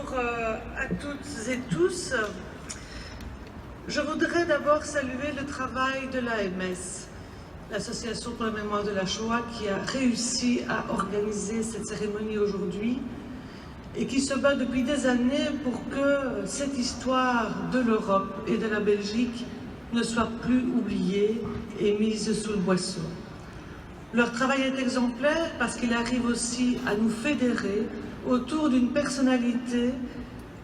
Bonjour à toutes et tous. Je voudrais d'abord saluer le travail de l'AMS, l'Association pour la mémoire de la Shoah, qui a réussi à organiser cette cérémonie aujourd'hui et qui se bat depuis des années pour que cette histoire de l'Europe et de la Belgique ne soit plus oubliée et mise sous le boisseau. Leur travail est exemplaire parce qu'il arrive aussi à nous fédérer autour d'une personnalité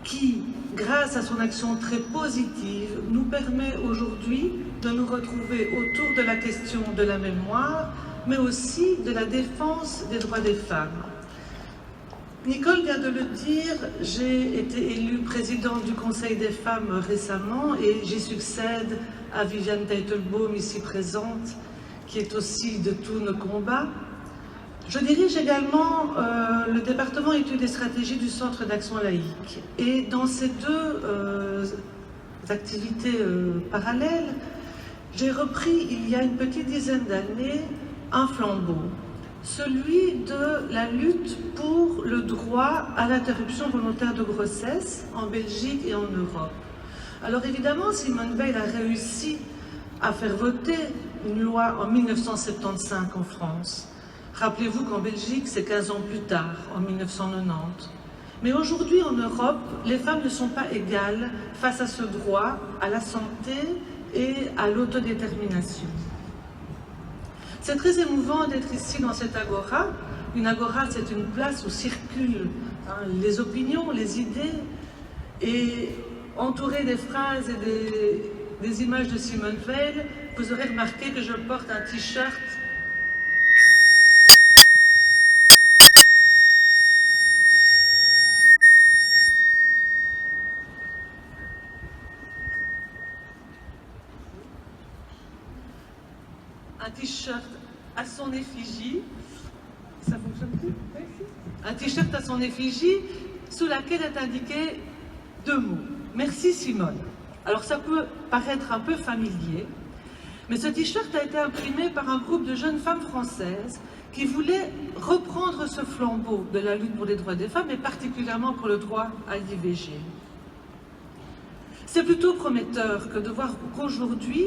qui, grâce à son action très positive, nous permet aujourd'hui de nous retrouver autour de la question de la mémoire, mais aussi de la défense des droits des femmes. Nicole vient de le dire, j'ai été élue présidente du Conseil des femmes récemment et j'y succède à Viviane Teitelbaum, ici présente, qui est aussi de tous nos combats. Je dirige également le département études et stratégies du Centre d'action laïque. Et dans ces deux activités parallèles, j'ai repris il y a une petite dizaine d'années un flambeau, celui de la lutte pour le droit à l'interruption volontaire de grossesse en Belgique et en Europe. Alors évidemment, Simone Veil a réussi à faire voter une loi en 1975 en France. Rappelez-vous qu'en Belgique, c'est 15 ans plus tard, en 1990. Mais aujourd'hui, en Europe, les femmes ne sont pas égales face à ce droit à la santé et à l'autodétermination. C'est très émouvant d'être ici dans cette agora. Une agora, c'est une place où circulent les opinions, les idées, et entouré des phrases et des images de Simone Veil, vous aurez remarqué que je porte un t-shirt à son effigie. Ça fonctionne plus? Un t-shirt à son effigie sous laquelle est indiqué deux mots. Merci Simone. Alors ça peut paraître un peu familier, mais ce t-shirt a été imprimé par un groupe de jeunes femmes françaises qui voulaient reprendre ce flambeau de la lutte pour les droits des femmes et particulièrement pour le droit à l'IVG. C'est plutôt prometteur que de voir qu'aujourd'hui,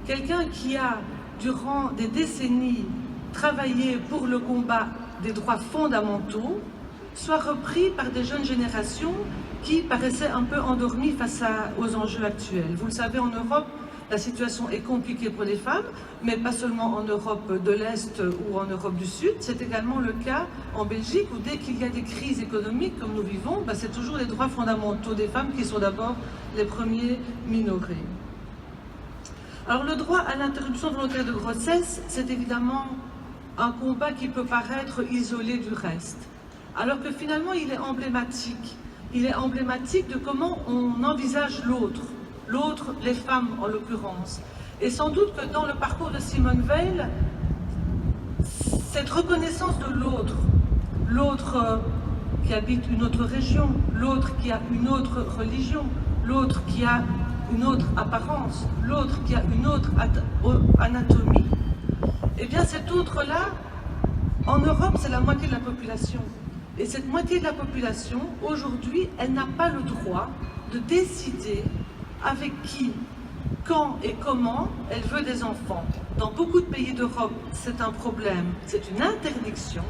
quelqu'un qui a durant des décennies travaillé pour le combat des droits fondamentaux soit repris par des jeunes générations qui paraissaient un peu endormies face aux enjeux actuels. Vous le savez, en Europe, la situation est compliquée pour les femmes, mais pas seulement en Europe de l'Est ou en Europe du Sud, c'est également le cas en Belgique où dès qu'il y a des crises économiques comme nous vivons, c'est toujours les droits fondamentaux des femmes qui sont d'abord les premiers minorés. Alors le droit à l'interruption volontaire de grossesse, c'est évidemment un combat qui peut paraître isolé du reste, alors que finalement il est emblématique. Il est emblématique de comment on envisage l'autre, les femmes en l'occurrence. Et sans doute que dans le parcours de Simone Veil, cette reconnaissance de l'autre qui habite une autre région, l'autre qui a une autre religion, l'autre qui a une autre apparence, l'autre qui a une autre anatomie, eh bien cet autre-là, en Europe, c'est la moitié de la population. Et cette moitié de la population, aujourd'hui, elle n'a pas le droit de décider avec qui, quand et comment elle veut des enfants. Dans beaucoup de pays d'Europe, c'est un problème, c'est une interdiction,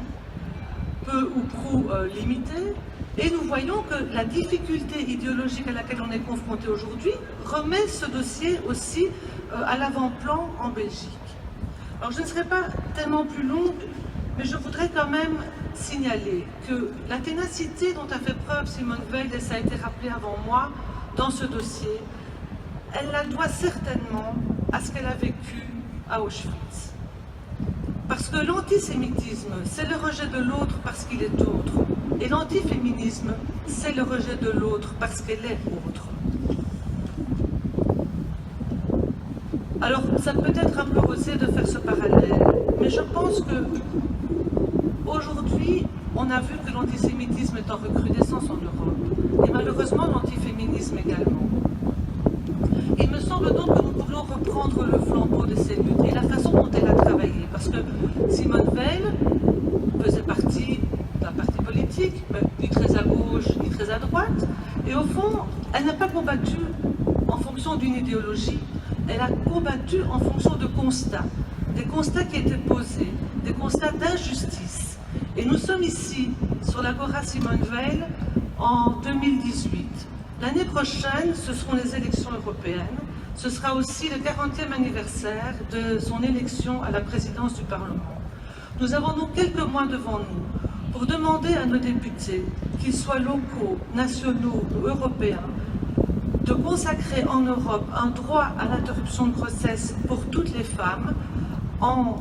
peu ou prou limitée. Et nous voyons que la difficulté idéologique à laquelle on est confronté aujourd'hui remet ce dossier aussi à l'avant-plan en Belgique. Alors je ne serai pas tellement plus longue, mais je voudrais quand même signaler que la ténacité dont a fait preuve Simone Veil, et ça a été rappelé avant moi, dans ce dossier, elle la doit certainement à ce qu'elle a vécu à Auschwitz. Parce que l'antisémitisme, c'est le rejet de l'autre parce qu'il est autre. Et l'antiféminisme, c'est le rejet de l'autre parce qu'elle est autre. Alors, ça peut être un peu osé de faire ce parallèle, mais je pense que aujourd'hui, on a vu que l'antisémitisme est en recrudescence en Europe, et malheureusement l'antiféminisme également. Il me semble donc que nous pouvons reprendre le flambeau de ces luttes et la façon dont elle a travaillé, parce que Simone Veil faisait partie d'un parti politique, ni très à gauche ni très à droite, Et au fond, elle n'a pas combattu en fonction d'une idéologie, elle a combattu en fonction de constats, des constats qui étaient posés, des constats d'injustice. Et nous sommes ici, sur l'Agora Simone Veil, en 2018. L'année prochaine, ce seront les élections européennes. Ce sera aussi le 40e anniversaire de son élection à la présidence du Parlement. Nous avons donc quelques mois devant nous pour demander à nos députés, qu'ils soient locaux, nationaux ou européens, de consacrer en Europe un droit à l'interruption de grossesse pour toutes les femmes en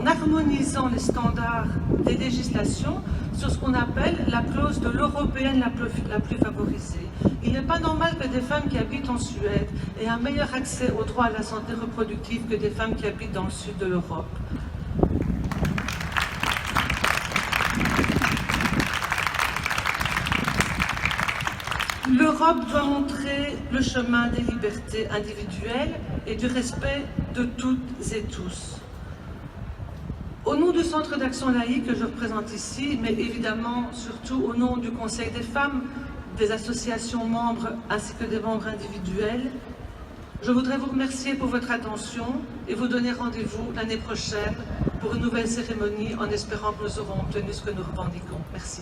harmonisant les standards des législations sur ce qu'on appelle la clause de l'européenne la plus favorisée. Il n'est pas normal que des femmes qui habitent en Suède aient un meilleur accès au droit à la santé reproductive que des femmes qui habitent dans le sud de l'Europe. L'Europe doit montrer le chemin des libertés individuelles et du respect de toutes et tous. Au nom du Centre d'action laïque que je représente ici, mais évidemment surtout au nom du Conseil des femmes, des associations membres ainsi que des membres individuels, je voudrais vous remercier pour votre attention et vous donner rendez-vous l'année prochaine pour une nouvelle cérémonie en espérant que nous aurons obtenu ce que nous revendiquons. Merci.